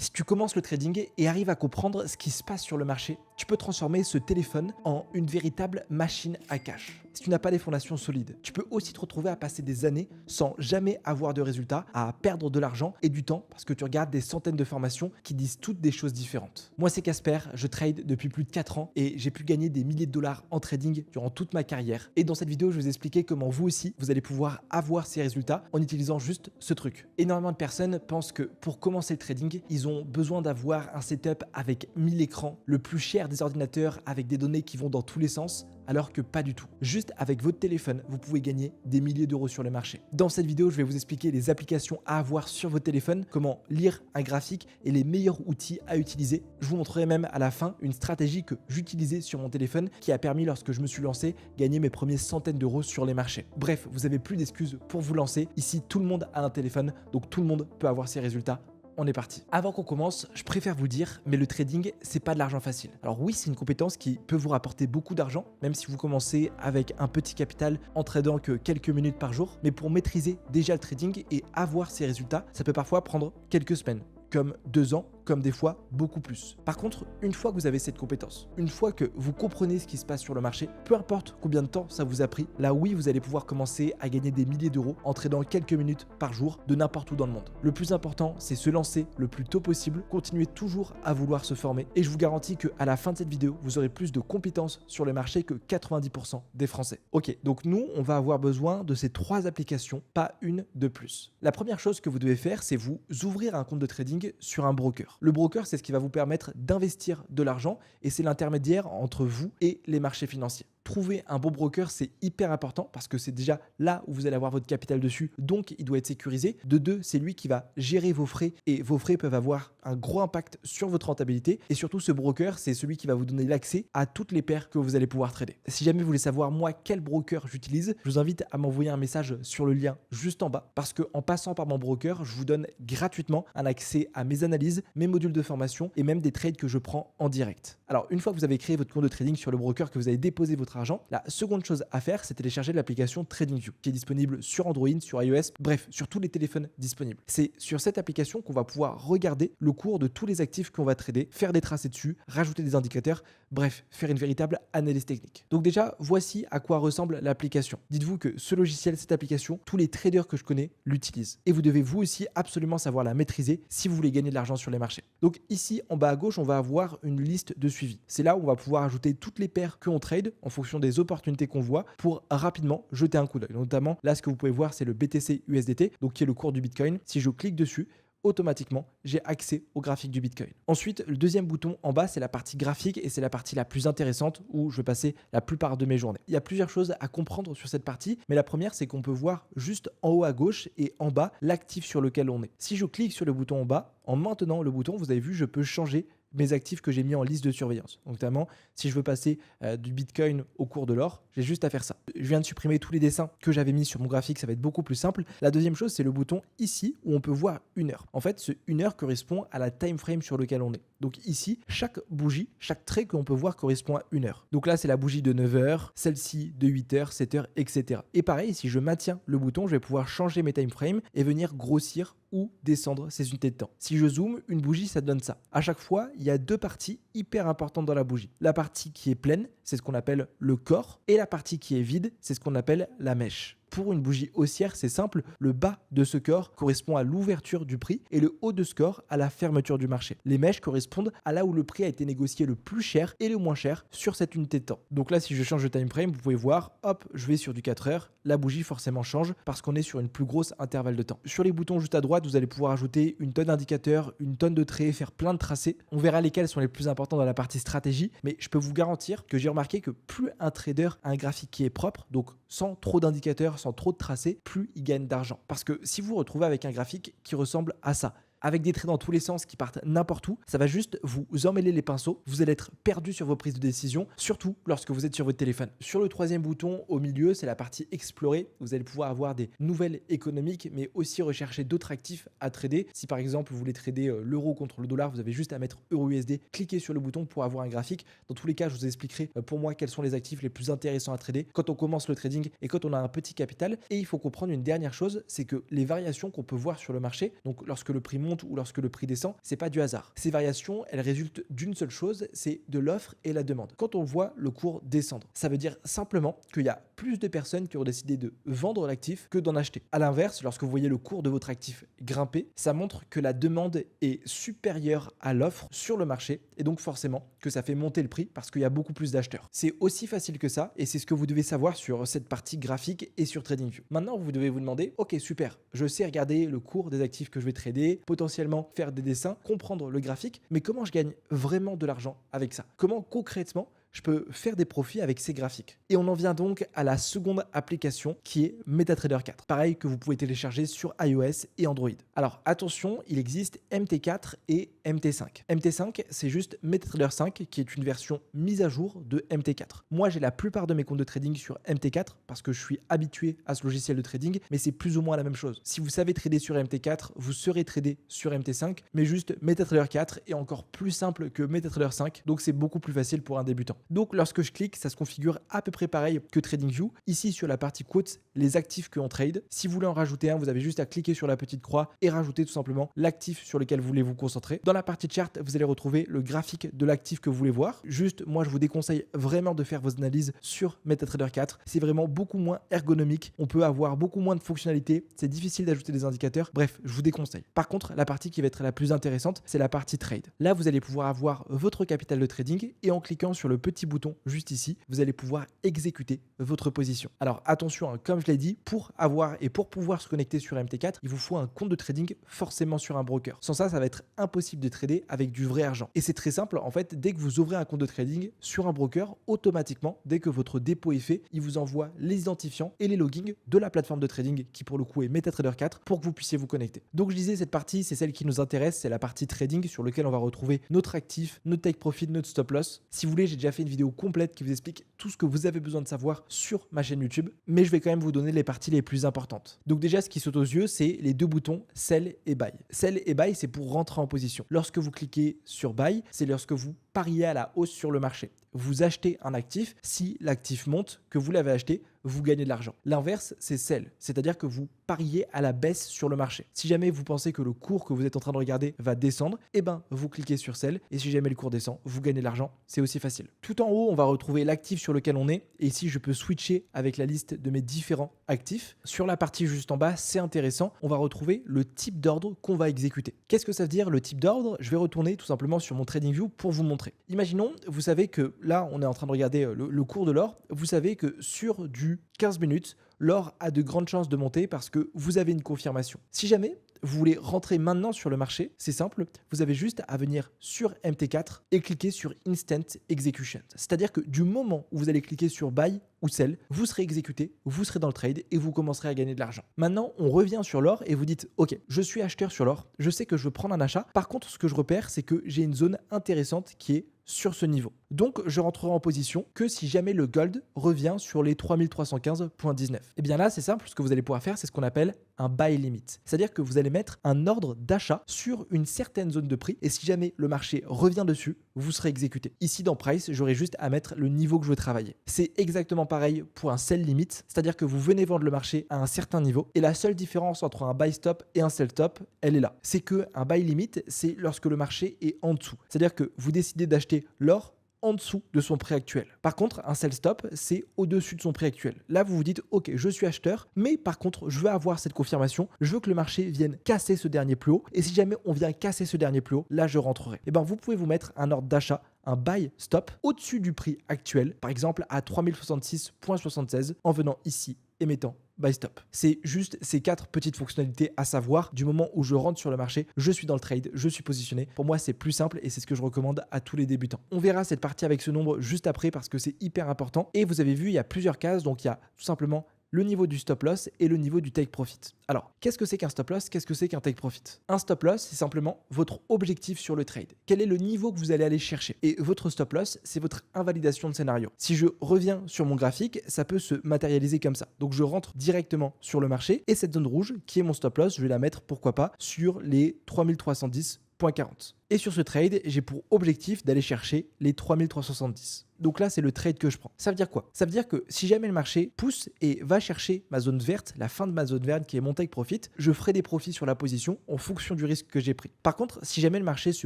Si tu commences le trading et arrives à comprendre ce qui se passe sur le marché, tu peux transformer ce téléphone en une véritable machine à cash. Si tu n'as pas des fondations solides, tu peux aussi te retrouver à passer des années sans jamais avoir de résultats, à perdre de l'argent et du temps parce que tu regardes des centaines de formations qui disent toutes des choses différentes. Moi, c'est Casper, je trade depuis plus de 4 ans et j'ai pu gagner des milliers de dollars en trading durant toute ma carrière. Et dans cette vidéo, je vais vous expliquer comment vous aussi, vous allez pouvoir avoir ces résultats en utilisant juste ce truc. Énormément de personnes pensent que pour commencer le trading, ils ont besoin d'avoir un setup avec 1000 écrans, le plus cher des ordinateurs avec des données qui vont dans tous les sens, alors que pas du tout. Juste avec votre téléphone, vous pouvez gagner des milliers d'euros sur le marché. Dans cette vidéo, je vais vous expliquer les applications à avoir sur votre téléphone, comment lire un graphique et les meilleurs outils à utiliser. Je vous montrerai même à la fin une stratégie que j'utilisais sur mon téléphone qui a permis, lorsque je me suis lancé, gagner mes premiers centaines d'euros sur les marchés. Bref, vous n'avez plus d'excuses pour vous lancer. Ici, tout le monde a un téléphone, donc tout le monde peut avoir ses résultats. On est parti. Avant qu'on commence, je préfère vous dire, mais le trading, c'est pas de l'argent facile. Alors oui, c'est une compétence qui peut vous rapporter beaucoup d'argent, même si vous commencez avec un petit capital en tradant que quelques minutes par jour. Mais pour maîtriser déjà le trading et avoir ces résultats, ça peut parfois prendre quelques semaines, comme 2 ans, comme des fois beaucoup plus. Par contre, une fois que vous avez cette compétence, une fois que vous comprenez ce qui se passe sur le marché, peu importe combien de temps ça vous a pris, là oui, vous allez pouvoir commencer à gagner des milliers d'euros en tradant quelques minutes par jour de n'importe où dans le monde. Le plus important, c'est se lancer le plus tôt possible, continuer toujours à vouloir se former et je vous garantis qu'à la fin de cette vidéo, vous aurez plus de compétences sur le marché que 90% des Français. Ok, donc nous, on va avoir besoin de ces 3 applications, pas une de plus. La première chose que vous devez faire, c'est vous ouvrir un compte de trading sur un broker. Le broker, c'est ce qui va vous permettre d'investir de l'argent et c'est l'intermédiaire entre vous et les marchés financiers. Trouver un bon broker, c'est hyper important parce que c'est déjà là où vous allez avoir votre capital dessus, donc il doit être sécurisé. De deux, c'est lui qui va gérer vos frais et vos frais peuvent avoir un gros impact sur votre rentabilité. Et surtout, ce broker, c'est celui qui va vous donner l'accès à toutes les paires que vous allez pouvoir trader. Si jamais vous voulez savoir moi quel broker j'utilise, je vous invite à m'envoyer un message sur le lien juste en bas parce qu'en passant par mon broker, je vous donne gratuitement un accès à mes analyses, mes modules de formation et même des trades que je prends en direct. Alors, une fois que vous avez créé votre compte de trading sur le broker, que vous avez déposé votre argent, la seconde chose à faire, c'est télécharger l'application TradingView qui est disponible sur Android, sur iOS, bref, sur tous les téléphones disponibles. C'est sur cette application qu'on va pouvoir regarder le cours de tous les actifs qu'on va trader, faire des tracés dessus, rajouter des indicateurs, bref, faire une véritable analyse technique. Donc déjà, voici à quoi ressemble l'application. Dites-vous que ce logiciel, cette application, tous les traders que je connais l'utilisent. Et vous devez vous aussi absolument savoir la maîtriser si vous voulez gagner de l'argent sur les marchés. Donc ici, en bas à gauche, on va avoir une liste de suivi. C'est là où on va pouvoir ajouter toutes les paires qu'on trade en fonction des opportunités qu'on voit pour rapidement jeter un coup d'œil. Notamment, là, ce que vous pouvez voir, c'est le BTC USDT, donc qui est le cours du Bitcoin. Si je clique dessus, automatiquement, j'ai accès au graphique du Bitcoin. Ensuite, le deuxième bouton en bas, c'est la partie graphique et c'est la partie la plus intéressante où je vais passer la plupart de mes journées. Il y a plusieurs choses à comprendre sur cette partie, mais la première, c'est qu'on peut voir juste en haut à gauche et en bas l'actif sur lequel on est. Si je clique sur le bouton en bas, en maintenant le bouton, vous avez vu, je peux changer mes actifs que j'ai mis en liste de surveillance. Donc, notamment, si je veux passer du Bitcoin au cours de l'or, j'ai juste à faire ça. Je viens de supprimer tous les dessins que j'avais mis sur mon graphique, ça va être beaucoup plus simple. La deuxième chose, c'est le bouton ici où on peut voir une heure. En fait, ce 1 heure correspond à la time frame sur lequel on est. Donc ici, chaque bougie, chaque trait qu'on peut voir correspond à 1 heure. Donc là, c'est la bougie de 9 heures, celle-ci de 8 heures, 7 heures, etc. Et pareil, si je maintiens le bouton, je vais pouvoir changer mes time frames et venir grossir ou descendre ces unités de temps. Si je zoome, une bougie, ça donne ça. À chaque fois, il y a 2 parties hyper importantes dans la bougie. La partie qui est pleine, c'est ce qu'on appelle le corps, et la partie qui est vide, c'est ce qu'on appelle la mèche. Pour une bougie haussière, c'est simple, le bas de ce corps correspond à l'ouverture du prix et le haut de ce corps à la fermeture du marché. Les mèches correspondent à là où le prix a été négocié le plus cher et le moins cher sur cette unité de temps. Donc là, si je change de time frame, vous pouvez voir, hop, je vais sur du 4 heures, la bougie forcément change parce qu'on est sur une plus grosse intervalle de temps. Sur les boutons juste à droite, vous allez pouvoir ajouter une tonne d'indicateurs, une tonne de traits, faire plein de tracés. On verra lesquels sont les plus importants dans la partie stratégie, mais je peux vous garantir que j'ai remarqué que plus un trader a un graphique qui est propre, donc sans trop d'indicateurs, sans trop de tracés, plus il gagne d'argent. Parce que si vous vous retrouvez avec un graphique qui ressemble à ça, avec des traits dans tous les sens qui partent n'importe où, ça va juste vous emmêler les pinceaux. Vous allez être perdu sur vos prises de décision, surtout lorsque vous êtes sur votre téléphone. Sur le troisième bouton au milieu, c'est la partie explorer. Vous allez pouvoir avoir des nouvelles économiques, mais aussi rechercher d'autres actifs à trader. Si par exemple vous voulez trader l'euro contre le dollar, vous avez juste à mettre EURUSD, cliquez sur le bouton pour avoir un graphique. Dans tous les cas, je vous expliquerai pour moi quels sont les actifs les plus intéressants à trader quand on commence le trading et quand on a un petit capital. Et il faut comprendre une dernière chose, c'est que les variations qu'on peut voir sur le marché, donc lorsque le prix monte monte ou lorsque le prix descend, c'est pas du hasard. Ces variations, elles résultent d'une seule chose, c'est de l'offre et la demande. Quand on voit le cours descendre, ça veut dire simplement qu'il y a plus de personnes qui ont décidé de vendre l'actif que d'en acheter. À l'inverse, lorsque vous voyez le cours de votre actif grimper, ça montre que la demande est supérieure à l'offre sur le marché et donc forcément que ça fait monter le prix parce qu'il y a beaucoup plus d'acheteurs. C'est aussi facile que ça et c'est ce que vous devez savoir sur cette partie graphique et sur TradingView. Maintenant, vous devez vous demander, ok super, je sais regarder le cours des actifs que je vais trader, potentiellement faire des dessins, comprendre le graphique, mais comment je gagne vraiment de l'argent avec ça? Comment concrètement je peux faire des profits avec ces graphiques? Et on en vient donc à la seconde application qui est MetaTrader 4. Pareil, que vous pouvez télécharger sur iOS et Android. Alors attention, il existe MT4 et MT5. MT5, c'est juste MetaTrader 5 qui est une version mise à jour de MT4. Moi, j'ai la plupart de mes comptes de trading sur MT4 parce que je suis habitué à ce logiciel de trading, mais c'est plus ou moins la même chose. Si vous savez trader sur MT4, vous serez tradé sur MT5, mais juste MetaTrader 4 est encore plus simple que MetaTrader 5, donc c'est beaucoup plus facile pour un débutant. Donc lorsque je clique, ça se configure à peu près pareil que TradingView. Ici sur la partie quotes, les actifs que l'on trade. Si vous voulez en rajouter un, vous avez juste à cliquer sur la petite croix et rajouter tout simplement l'actif sur lequel vous voulez vous concentrer. Dans la partie chart, vous allez retrouver le graphique de l'actif que vous voulez voir. Juste, moi je vous déconseille vraiment de faire vos analyses sur MetaTrader 4. C'est vraiment beaucoup moins ergonomique. On peut avoir beaucoup moins de fonctionnalités. C'est difficile d'ajouter des indicateurs. Bref, je vous déconseille. Par contre, la partie qui va être la plus intéressante, c'est la partie trade. Là, vous allez pouvoir avoir votre capital de trading et en cliquant sur le petit bouton juste ici, vous allez pouvoir exécuter votre position. Alors attention, hein, comme je l'ai dit, pour avoir et pour pouvoir se connecter sur MT4, il vous faut un compte de trading forcément sur un broker. Sans ça, ça va être impossible de trader avec du vrai argent. Et c'est très simple, en fait, dès que vous ouvrez un compte de trading sur un broker, automatiquement, dès que votre dépôt est fait, il vous envoie les identifiants et les logins de la plateforme de trading qui pour le coup est MetaTrader 4 pour que vous puissiez vous connecter. Donc je disais, cette partie, c'est celle qui nous intéresse, c'est la partie trading sur laquelle on va retrouver notre actif, notre take profit, notre stop loss. Si vous voulez, j'ai déjà fait une vidéo complète qui vous explique tout ce que vous avez besoin de savoir sur ma chaîne YouTube, mais je vais quand même vous donner les parties les plus importantes. Donc déjà, ce qui saute aux yeux, c'est les deux boutons Sell et Buy. Sell et Buy, c'est pour rentrer en position. Lorsque vous cliquez sur Buy, c'est lorsque vous pariez à la hausse sur le marché. Vous achetez un actif, si l'actif monte, que vous l'avez acheté, vous gagnez de l'argent. L'inverse, c'est sell, c'est-à-dire que vous pariez à la baisse sur le marché. Si jamais vous pensez que le cours que vous êtes en train de regarder va descendre, eh ben vous cliquez sur sell et si jamais le cours descend, vous gagnez de l'argent. C'est aussi facile. Tout en haut, on va retrouver l'actif sur lequel on est et ici, je peux switcher avec la liste de mes différents actifs. Sur la partie juste en bas, c'est intéressant, on va retrouver le type d'ordre qu'on va exécuter. Qu'est-ce que ça veut dire le type d'ordre? Je vais retourner tout simplement sur mon TradingView pour vous montrer. Imaginons, vous savez que là, on est en train de regarder le cours de l'or. Vous savez que sur du 15 minutes, l'or a de grandes chances de monter parce que vous avez une confirmation. Si jamais vous voulez rentrer maintenant sur le marché, c'est simple, vous avez juste à venir sur MT4 et cliquer sur Instant Execution. C'est-à-dire que du moment où vous allez cliquer sur Buy ou Sell, vous serez exécuté, vous serez dans le trade et vous commencerez à gagner de l'argent. Maintenant, on revient sur l'or et vous dites, ok, je suis acheteur sur l'or, je sais que je veux prendre un achat. Par contre, ce que je repère, c'est que j'ai une zone intéressante qui est sur ce niveau. Donc, je rentrerai en position que si jamais le gold revient sur les 3315.19. Et bien là, c'est simple, ce que vous allez pouvoir faire, c'est ce qu'on appelle un buy limit. C'est-à-dire que vous allez mettre un ordre d'achat sur une certaine zone de prix et si jamais le marché revient dessus, vous serez exécuté. Ici, dans Price, j'aurai juste à mettre le niveau que je veux travailler. C'est exactement pareil pour un sell limit, c'est-à-dire que vous venez vendre le marché à un certain niveau et la seule différence entre un buy stop et un sell stop, elle est là. C'est que un buy limit, c'est lorsque le marché est en dessous. C'est-à-dire que vous décidez d'acheter l'or en dessous de son prix actuel. Par contre, un sell stop, c'est au-dessus de son prix actuel. Là, vous vous dites, ok, je suis acheteur, mais par contre, je veux avoir cette confirmation, je veux que le marché vienne casser ce dernier plus haut, et si jamais on vient casser ce dernier plus haut, là, je rentrerai. Et bien, vous pouvez vous mettre un ordre d'achat, un buy stop, au-dessus du prix actuel, par exemple à 3066.76, en venant ici et mettant buy stop. C'est juste ces 4 petites fonctionnalités à savoir. Du moment où je rentre sur le marché, je suis dans le trade, je suis positionné. Pour moi, c'est plus simple et c'est ce que je recommande à tous les débutants. On verra cette partie avec ce nombre juste après parce que c'est hyper important. Et vous avez vu, il y a plusieurs cases. Donc, il y a tout simplement le niveau du stop loss et le niveau du take profit. Alors, qu'est-ce que c'est qu'un stop loss? Qu'est-ce que c'est qu'un take profit? Un stop loss, c'est simplement votre objectif sur le trade. Quel est le niveau que vous allez aller chercher? Et votre stop loss, c'est votre invalidation de scénario. Si je reviens sur mon graphique, ça peut se matérialiser comme ça. Donc, je rentre directement sur le marché et cette zone rouge qui est mon stop loss, je vais la mettre, pourquoi pas, sur les 3310.40. Et sur ce trade, j'ai pour objectif d'aller chercher les 3370. Donc là, c'est le trade que je prends. Ça veut dire quoi? Ça veut dire que si jamais le marché pousse et va chercher ma zone verte, la fin de ma zone verte qui est mon take profit, je ferai des profits sur la position en fonction du risque que j'ai pris. Par contre, si jamais le marché se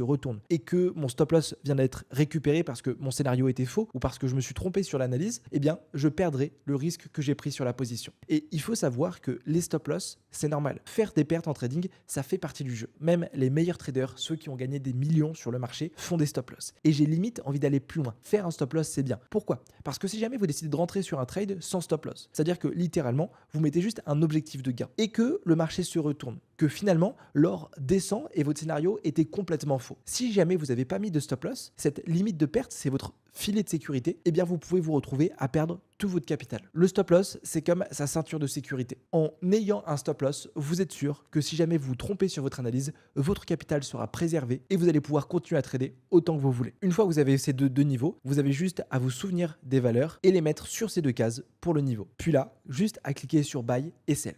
retourne et que mon stop loss vient d'être récupéré parce que mon scénario était faux ou parce que je me suis trompé sur l'analyse, eh bien, je perdrai le risque que j'ai pris sur la position. Et il faut savoir que les stop loss, c'est normal. Faire des pertes en trading, ça fait partie du jeu. Même les meilleurs traders, ceux qui ont gagné des millions sur le marché, font des stop loss. Et j'ai limite envie d'aller plus loin. Faire un stop loss, c'est bien. Pourquoi? Parce que si jamais vous décidez de rentrer sur un trade sans stop loss, c'est-à-dire que littéralement, vous mettez juste un objectif de gain et que le marché se retourne, que finalement, l'or descend et votre scénario était complètement faux. Si jamais vous n'avez pas mis de stop loss, cette limite de perte, c'est votre filet de sécurité, eh bien vous pouvez vous retrouver à perdre tout votre capital. Le stop loss, c'est comme sa ceinture de sécurité. En ayant un stop loss, vous êtes sûr que si jamais vous vous trompez sur votre analyse, votre capital sera préservé et vous allez pouvoir continuer à trader autant que vous voulez. Une fois que vous avez ces deux niveaux, vous avez juste à vous souvenir des valeurs et les mettre sur ces deux cases pour le niveau. Puis là, juste à cliquer sur Buy et Sell.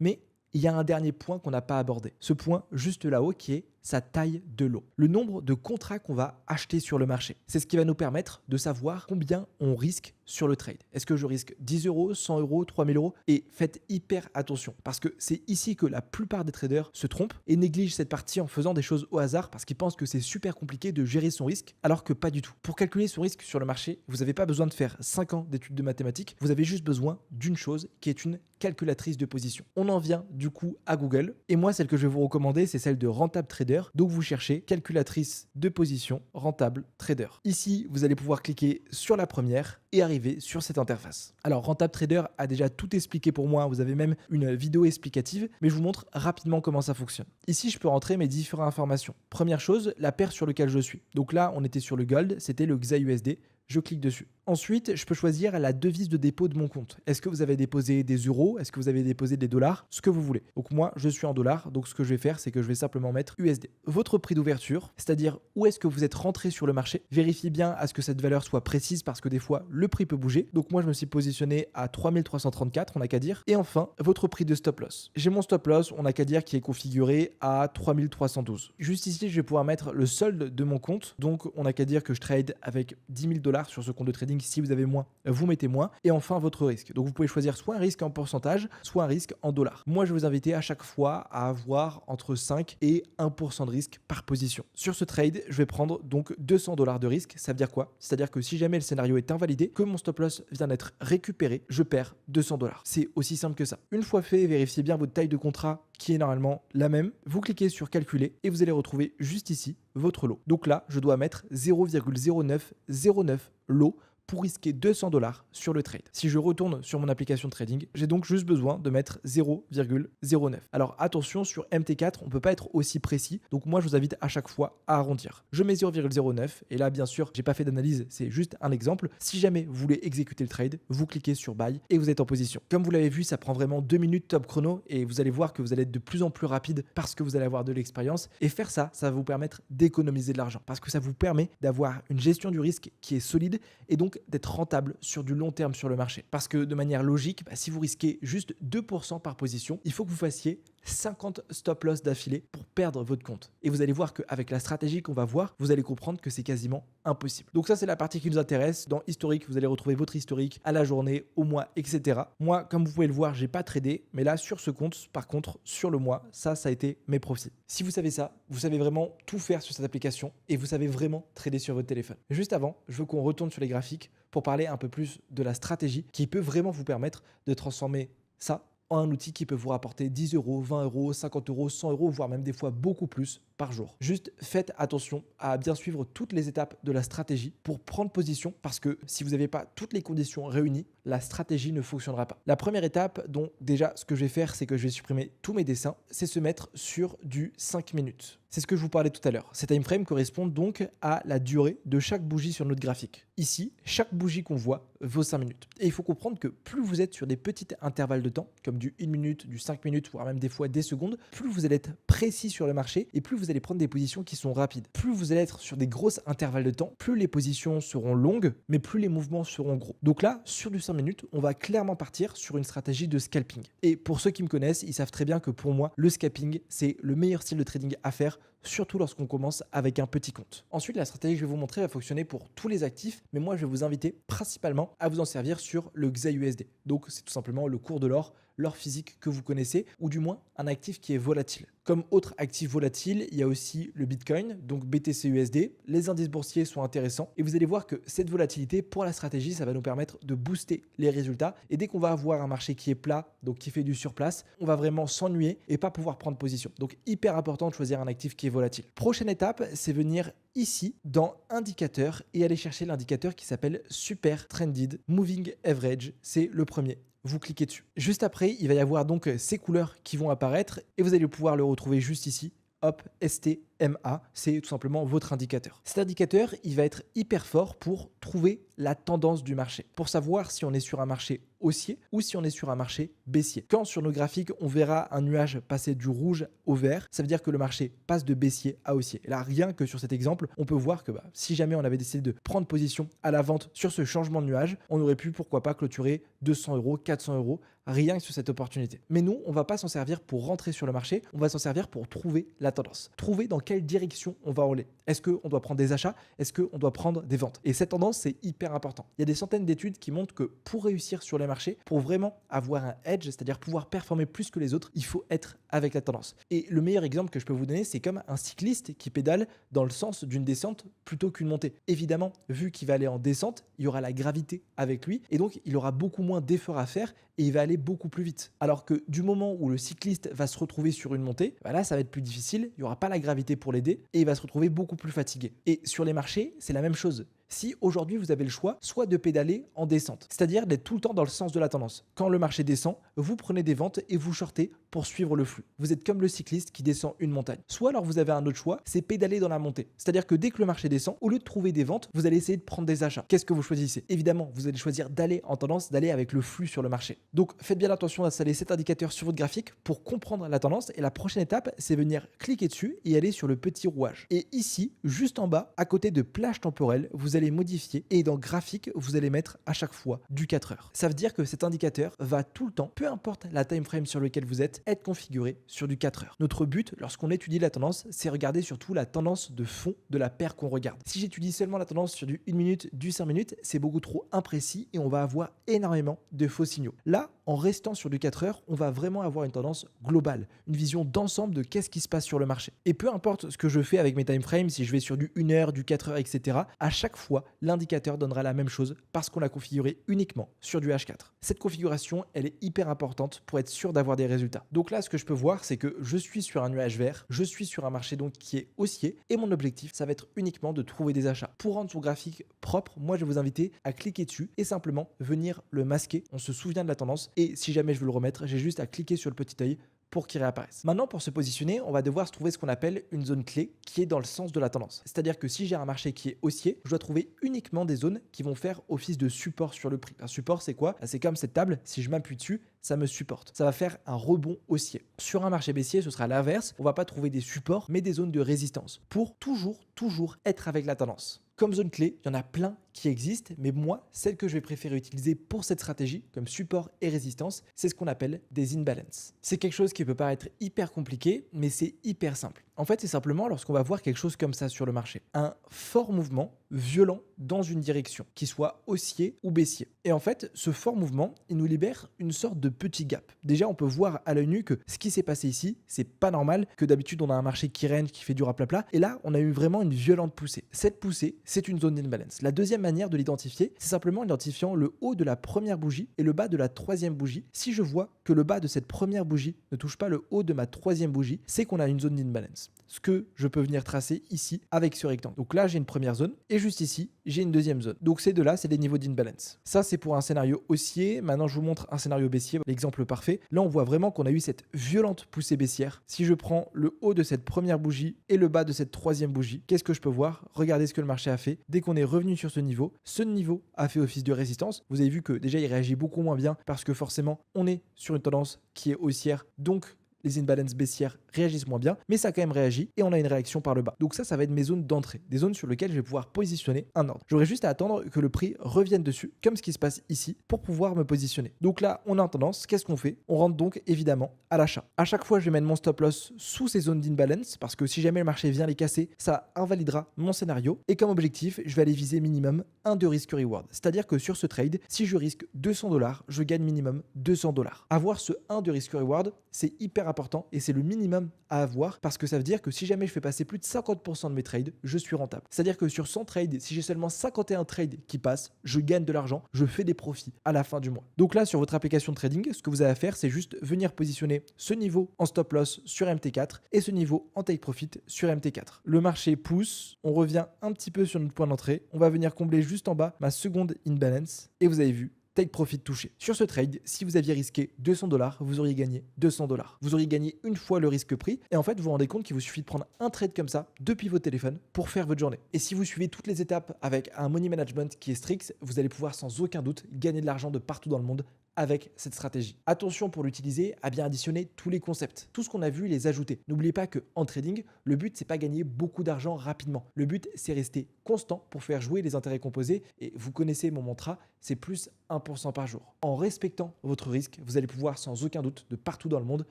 Mais il y a un dernier point qu'on n'a pas abordé. Ce point juste là-haut qui est sa taille de lot. Le nombre de contrats qu'on va acheter sur le marché. C'est ce qui va nous permettre de savoir combien on risque sur le trade. Est-ce que je risque 10 euros, 100 euros, 3000 euros? Et faites hyper attention parce que c'est ici que la plupart des traders se trompent et négligent cette partie en faisant des choses au hasard parce qu'ils pensent que c'est super compliqué de gérer son risque alors que pas du tout. Pour calculer son risque sur le marché, vous n'avez pas besoin de faire 5 ans d'études de mathématiques, vous avez juste besoin d'une chose qui est une calculatrice de position. On en vient du coup à Google et moi celle que je vais vous recommander c'est celle de Rentable Trader. Donc vous cherchez calculatrice de position Rentable Trader. Ici vous allez pouvoir cliquer sur la première et arriver sur cette interface. Alors Rentable Trader a déjà tout expliqué pour moi, vous avez même une vidéo explicative, mais je vous montre rapidement comment ça fonctionne. Ici je peux rentrer mes différentes informations. Première chose, la paire sur laquelle je suis. Donc là on était sur le gold, c'était le XAUSD. Je clique dessus. Ensuite, je peux choisir la devise de dépôt de mon compte. Est-ce que vous avez déposé des euros? Est-ce que vous avez déposé des dollars? Ce que vous voulez. Donc moi, je suis en dollars. Donc ce que je vais faire, c'est que je vais simplement mettre USD. Votre prix d'ouverture, c'est-à-dire où est-ce que vous êtes rentré sur le marché. Vérifiez bien à ce que cette valeur soit précise parce que des fois, le prix peut bouger. Donc moi, je me suis positionné à 3334, on n'a qu'à dire. Et enfin, votre prix de stop loss. J'ai mon stop loss, on n'a qu'à dire, qui est configuré à 3312. Juste ici, je vais pouvoir mettre le solde de mon compte. Donc on n'a qu'à dire que je trade avec 10 000 $ sur ce compte de trading. Si vous avez moins, vous mettez moins. Et enfin, votre risque. Donc, vous pouvez choisir soit un risque en pourcentage, soit un risque en dollars. Moi, je vais vous inviter à chaque fois à avoir entre 5 et 1% de risque par position. Sur ce trade, je vais prendre donc 200 $ de risque. Ça veut dire quoi? C'est-à-dire que si jamais le scénario est invalidé, que mon stop loss vient d'être récupéré, je perds 200 $. C'est aussi simple que ça. Une fois fait, vérifiez bien votre taille de contrat qui est normalement la même. Vous cliquez sur calculer et vous allez retrouver juste ici votre lot. Donc là, je dois mettre 0,0909 lot pour risquer 200 $ sur le trade. Si je retourne sur mon application de trading, j'ai donc juste besoin de mettre 0,09. Alors attention, sur MT4, on ne peut pas être aussi précis. Donc moi, je vous invite à chaque fois à arrondir. Je mets 0,09 et là, bien sûr, j'ai pas fait d'analyse, c'est juste un exemple. Si jamais vous voulez exécuter le trade, vous cliquez sur Buy et vous êtes en position. Comme vous l'avez vu, ça prend vraiment 2 minutes top chrono et vous allez voir que vous allez être de plus en plus rapide parce que vous allez avoir de l'expérience. Et faire ça, ça va vous permettre d'économiser de l'argent parce que ça vous permet d'avoir une gestion du risque qui est solide et donc d'être rentable sur du long terme sur le marché. Parce que de manière logique, si vous risquez juste 2% par position, il faut que vous fassiez 50 stop loss d'affilée pour perdre votre compte. Et vous allez voir qu'avec la stratégie qu'on va voir, vous allez comprendre que c'est quasiment impossible. Donc ça, c'est la partie qui nous intéresse. Dans historique, vous allez retrouver votre historique à la journée, au mois, etc. Moi, comme vous pouvez le voir, j'ai pas tradé, mais là, sur ce compte, par contre, sur le mois, ça a été mes profits. Si vous savez ça, vous savez vraiment tout faire sur cette application et vous savez vraiment trader sur votre téléphone. Juste avant, je veux qu'on retourne sur les graphiques pour parler un peu plus de la stratégie qui peut vraiment vous permettre de transformer ça en un outil qui peut vous rapporter 10 euros, 20 euros, 50 euros, 100 euros, voire même des fois beaucoup plus par jour. Juste faites attention à bien suivre toutes les étapes de la stratégie pour prendre position parce que si vous n'avez pas toutes les conditions réunies, la stratégie ne fonctionnera pas. La première étape, dont déjà ce que je vais faire, c'est que je vais supprimer tous mes dessins, c'est se mettre sur du 5 minutes. C'est ce que je vous parlais tout à l'heure. Ces time frames correspondent donc à la durée de chaque bougie sur notre graphique. Ici, chaque bougie qu'on voit vaut 5 minutes. Et il faut comprendre que plus vous êtes sur des petits intervalles de temps, comme du 1 minute, du 5 minutes, voire même des fois des secondes, plus vous allez être précis sur le marché et plus vous allez prendre des positions qui sont rapides. Plus vous allez être sur des grosses intervalles de temps, plus les positions seront longues, mais plus les mouvements seront gros. Donc là, sur du 5 minutes, on va clairement partir sur une stratégie de scalping. Et pour ceux qui me connaissent, ils savent très bien que pour moi, le scalping, c'est le meilleur style de trading à faire surtout lorsqu'on commence avec un petit compte. Ensuite, la stratégie que je vais vous montrer va fonctionner pour tous les actifs, mais moi je vais vous inviter principalement à vous en servir sur le XAUSD. Donc c'est tout simplement le cours de l'or physique que vous connaissez, ou du moins un actif qui est volatile. Comme autre actif volatile, il y a aussi le Bitcoin, donc BTC-USD. Les indices boursiers sont intéressants et vous allez voir que cette volatilité pour la stratégie, ça va nous permettre de booster les résultats. Et dès qu'on va avoir un marché qui est plat, donc qui fait du surplace, on va vraiment s'ennuyer et pas pouvoir prendre position. Donc hyper important de choisir un actif qui est volatile. Prochaine étape, c'est venir ici dans indicateur et aller chercher l'indicateur qui s'appelle Super Trended Moving Average. C'est le premier. Vous cliquez dessus. Juste après, il va y avoir donc ces couleurs qui vont apparaître et vous allez pouvoir le retrouver juste ici. Hop, STMA, c'est tout simplement votre indicateur. Cet indicateur, il va être hyper fort pour trouver la tendance du marché, pour savoir si on est sur un marché haussier ou si on est sur un marché baissier. Quand sur nos graphiques, on verra un nuage passer du rouge au vert, ça veut dire que le marché passe de baissier à haussier. Et là, rien que sur cet exemple, on peut voir que si jamais on avait décidé de prendre position à la vente sur ce changement de nuage, on aurait pu pourquoi pas clôturer 200 €, 400 €, rien que sur cette opportunité. Mais nous, on ne va pas s'en servir pour rentrer sur le marché, on va s'en servir pour trouver la tendance. Trouver dans quelle direction on va aller. Est-ce qu'on doit prendre des achats? Est-ce qu'on doit prendre des ventes? Et cette tendance, c'est hyper important. Il y a des centaines d'études qui montrent que pour réussir sur les marchés, pour vraiment avoir un edge, c'est-à-dire pouvoir performer plus que les autres, il faut être avec la tendance. Et le meilleur exemple que je peux vous donner, c'est comme un cycliste qui pédale dans le sens d'une descente plutôt qu'une montée. Évidemment, vu qu'il va aller en descente, il y aura la gravité avec lui et donc il aura beaucoup moins d'efforts à faire et il va aller beaucoup plus vite. Alors que du moment où le cycliste va se retrouver sur une montée, là ça va être plus difficile, il n'y aura pas la gravité pour l'aider et il va se retrouver beaucoup plus fatigué. Et sur les marchés, c'est la même chose. Si aujourd'hui vous avez le choix, soit de pédaler en descente, c'est-à-dire d'être tout le temps dans le sens de la tendance. Quand le marché descend, vous prenez des ventes et vous shortez pour suivre le flux. Vous êtes comme le cycliste qui descend une montagne. Soit alors vous avez un autre choix, c'est pédaler dans la montée. C'est-à-dire que dès que le marché descend, au lieu de trouver des ventes, vous allez essayer de prendre des achats. Qu'est-ce que vous choisissez? Évidemment, vous allez choisir d'aller en tendance, d'aller avec le flux sur le marché. Donc faites bien attention d'installer cet indicateur sur votre graphique pour comprendre la tendance. Et la prochaine étape, c'est venir cliquer dessus et aller sur le petit rouage. Et ici, juste en bas, à côté de plage temporelle, vous allez modifier et dans graphique, vous allez mettre à chaque fois du 4 heures. Ça veut dire que cet indicateur va tout le temps, peu importe la time frame sur lequel vous êtes, être configuré sur du 4 heures. Notre but, lorsqu'on étudie la tendance, c'est regarder surtout la tendance de fond de la paire qu'on regarde. Si j'étudie seulement la tendance sur du 1 minute, du 5 minutes, c'est beaucoup trop imprécis et on va avoir énormément de faux signaux. Là, en restant sur du 4 heures, on va vraiment avoir une tendance globale, une vision d'ensemble de qu'est-ce qui se passe sur le marché. Et peu importe ce que je fais avec mes time frames, si je vais sur du 1 heure, du 4 heures, etc., à chaque fois, l'indicateur donnera la même chose parce qu'on l'a configuré uniquement sur du H4. Cette configuration, elle est hyper importante pour être sûr d'avoir des résultats. Donc là, ce que je peux voir, c'est que je suis sur un nuage vert, je suis sur un marché donc qui est haussier et mon objectif, ça va être uniquement de trouver des achats. Pour rendre son graphique propre, moi, je vais vous inviter à cliquer dessus et simplement venir le masquer. On se souvient de la tendance et si jamais je veux le remettre, j'ai juste à cliquer sur le petit œil pour qu'il réapparaisse. Maintenant, pour se positionner, on va devoir se trouver ce qu'on appelle une zone clé qui est dans le sens de la tendance. C'est-à-dire que si j'ai un marché qui est haussier, je dois trouver uniquement des zones qui vont faire office de support sur le prix. Un support, c'est quoi? C'est comme cette table, si je m'appuie dessus, ça me supporte. Ça va faire un rebond haussier. Sur un marché baissier, ce sera l'inverse. On va pas trouver des supports, mais des zones de résistance pour toujours être avec la tendance. Comme zone clé, il y en a plein qui existent, mais moi, celle que je vais préférer utiliser pour cette stratégie, comme support et résistance, c'est ce qu'on appelle des imbalances. C'est quelque chose qui peut paraître hyper compliqué, mais c'est hyper simple. En fait, c'est simplement lorsqu'on va voir quelque chose comme ça sur le marché. Un fort mouvement violent dans une direction, qui soit haussier ou baissier. Et en fait, ce fort mouvement, il nous libère une sorte de petit gap. Déjà, on peut voir à l'œil nu que ce qui s'est passé ici, c'est pas normal, que d'habitude, on a un marché qui range, qui fait du raplapla, et là, on a eu vraiment une violente poussée. Cette poussée, c'est une zone d'imbalance. La deuxième manière de l'identifier, c'est simplement en identifiant le haut de la première bougie et le bas de la troisième bougie. Si je vois que le bas de cette première bougie ne touche pas le haut de ma troisième bougie, c'est qu'on a une zone d'imbalance. Ce que je peux venir tracer ici avec ce rectangle. Donc là, j'ai une première zone et juste ici, j'ai une deuxième zone. Donc ces deux-là, c'est des niveaux d'imbalance. Ça, c'est pour un scénario haussier. Maintenant, je vous montre un scénario baissier, l'exemple parfait. Là, on voit vraiment qu'on a eu cette violente poussée baissière. Si je prends le haut de cette première bougie et le bas de cette troisième bougie, qu'est-ce que je peux voir? Regardez ce que le marché a fait. Dès qu'on est revenu sur ce niveau a fait office de résistance. Vous avez vu que déjà, il réagit beaucoup moins bien parce que forcément, on est sur une tendance qui est haussière. Donc, les imbalances baissières réagissent moins bien, mais ça a quand même réagi et on a une réaction par le bas. Donc ça va être mes zones d'entrée, des zones sur lesquelles je vais pouvoir positionner un ordre. J'aurai juste à attendre que le prix revienne dessus, comme ce qui se passe ici, pour pouvoir me positionner. Donc là, on est en tendance. Qu'est-ce qu'on fait? On rentre donc évidemment à l'achat. À chaque fois, je vais mettre mon stop loss sous ces zones d'imbalance parce que si jamais le marché vient les casser, ça invalidera mon scénario. Et comme objectif, je vais aller viser minimum 1 de risk reward. C'est-à-dire que sur ce trade, si je risque 200 $, je gagne minimum 200 $. Avoir ce 1 de risk reward, c'est hyper important et c'est le minimum à avoir parce que ça veut dire que si jamais je fais passer plus de 50% de mes trades, je suis rentable. C'est-à-dire que sur 100 trades, si j'ai seulement 51 trades qui passent, je gagne de l'argent, je fais des profits à la fin du mois. Donc là, sur votre application de trading, ce que vous avez à faire, c'est juste venir positionner ce niveau en stop loss sur MT4 et ce niveau en take profit sur MT4. Le marché pousse, on revient un petit peu sur notre point d'entrée, on va venir combler juste en bas ma seconde imbalance et vous avez vu, take profit touché. Sur ce trade, si vous aviez risqué 200 $, vous auriez gagné 200 $. Vous auriez gagné une fois le risque pris et en fait, vous vous rendez compte qu'il vous suffit de prendre un trade comme ça depuis votre téléphone pour faire votre journée. Et si vous suivez toutes les étapes avec un money management qui est strict, vous allez pouvoir sans aucun doute gagner de l'argent de partout dans le monde avec cette stratégie. Attention pour l'utiliser à bien additionner tous les concepts. Tout ce qu'on a vu, les ajouter. N'oubliez pas que en trading, le but c'est pas gagner beaucoup d'argent rapidement. Le but c'est rester constant pour faire jouer les intérêts composés et vous connaissez mon mantra, c'est plus 1% par jour. En respectant votre risque, vous allez pouvoir sans aucun doute de partout dans le monde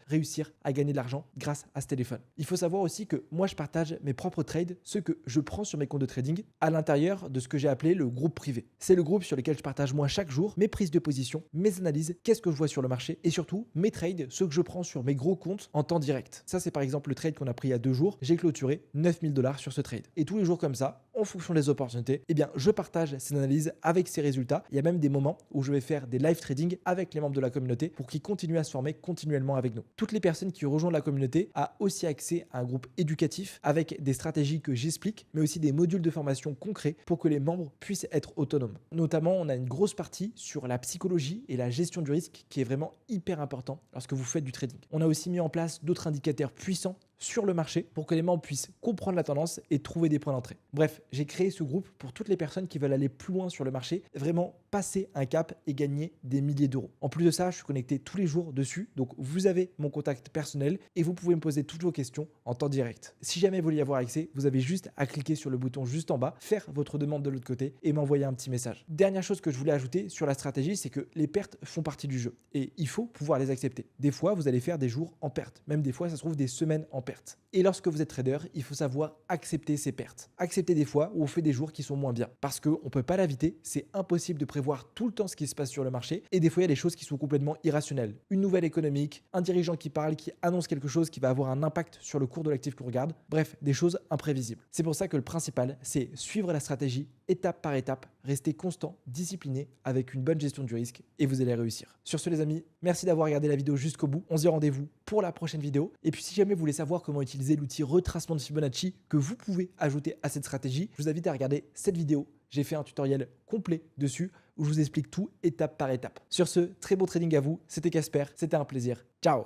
réussir à gagner de l'argent grâce à ce téléphone. Il faut savoir aussi que moi je partage mes propres trades, ceux que je prends sur mes comptes de trading à l'intérieur de ce que j'ai appelé le groupe privé. C'est le groupe sur lequel je partage moi chaque jour mes prises de position, mes analyses, qu'est-ce que je vois sur le marché et surtout mes trades, ceux que je prends sur mes gros comptes en temps direct. Ça c'est par exemple le trade qu'on a pris il y a 2 jours, j'ai clôturé 9 000 $ sur ce trade. Et tous les jours comme ça, en fonction des opportunités, eh bien je partage ces analyses avec ces résultats. Il y a même des moments où je vais faire des live trading avec les membres de la communauté pour qu'ils continuent à se former continuellement avec nous. Toutes les personnes qui rejoignent la communauté ont aussi accès à un groupe éducatif avec des stratégies que j'explique, mais aussi des modules de formation concrets pour que les membres puissent être autonomes. Notamment, on a une grosse partie sur la psychologie et la gestion du risque qui est vraiment hyper important lorsque vous faites du trading. On a aussi mis en place d'autres indicateurs puissants sur le marché pour que les membres puissent comprendre la tendance et trouver des points d'entrée. Bref, j'ai créé ce groupe pour toutes les personnes qui veulent aller plus loin sur le marché, vraiment passer un cap et gagner des milliers d'euros. En plus de ça, je suis connecté tous les jours dessus, donc vous avez mon contact personnel et vous pouvez me poser toutes vos questions en temps direct. Si jamais vous voulez y avoir accès, vous avez juste à cliquer sur le bouton juste en bas, faire votre demande de l'autre côté et m'envoyer un petit message. Dernière chose que je voulais ajouter sur la stratégie, c'est que les pertes font partie du jeu et il faut pouvoir les accepter. Des fois, vous allez faire des jours en perte, même des fois, ça se trouve des semaines en perte. Et lorsque vous êtes trader, il faut savoir accepter ces pertes. Accepter des fois où on fait des jours qui sont moins bien parce qu'on ne peut pas l'éviter, c'est impossible de prévoir tout le temps ce qui se passe sur le marché et des fois il y a des choses qui sont complètement irrationnelles. Une nouvelle économique, un dirigeant qui parle, qui annonce quelque chose qui va avoir un impact sur le cours de l'actif qu'on regarde, bref, des choses imprévisibles. C'est pour ça que le principal, c'est suivre la stratégie étape par étape, rester constant, discipliné avec une bonne gestion du risque et vous allez réussir. Sur ce les amis, merci d'avoir regardé la vidéo jusqu'au bout. On se dit rendez-vous pour la prochaine vidéo. Et puis si jamais vous voulez savoir comment utiliser l'outil retracement de Fibonacci que vous pouvez ajouter à cette stratégie, je vous invite à regarder cette vidéo. J'ai fait un tutoriel complet dessus où je vous explique tout étape par étape. Sur ce, très bon trading à vous. C'était Casper, c'était un plaisir. Ciao!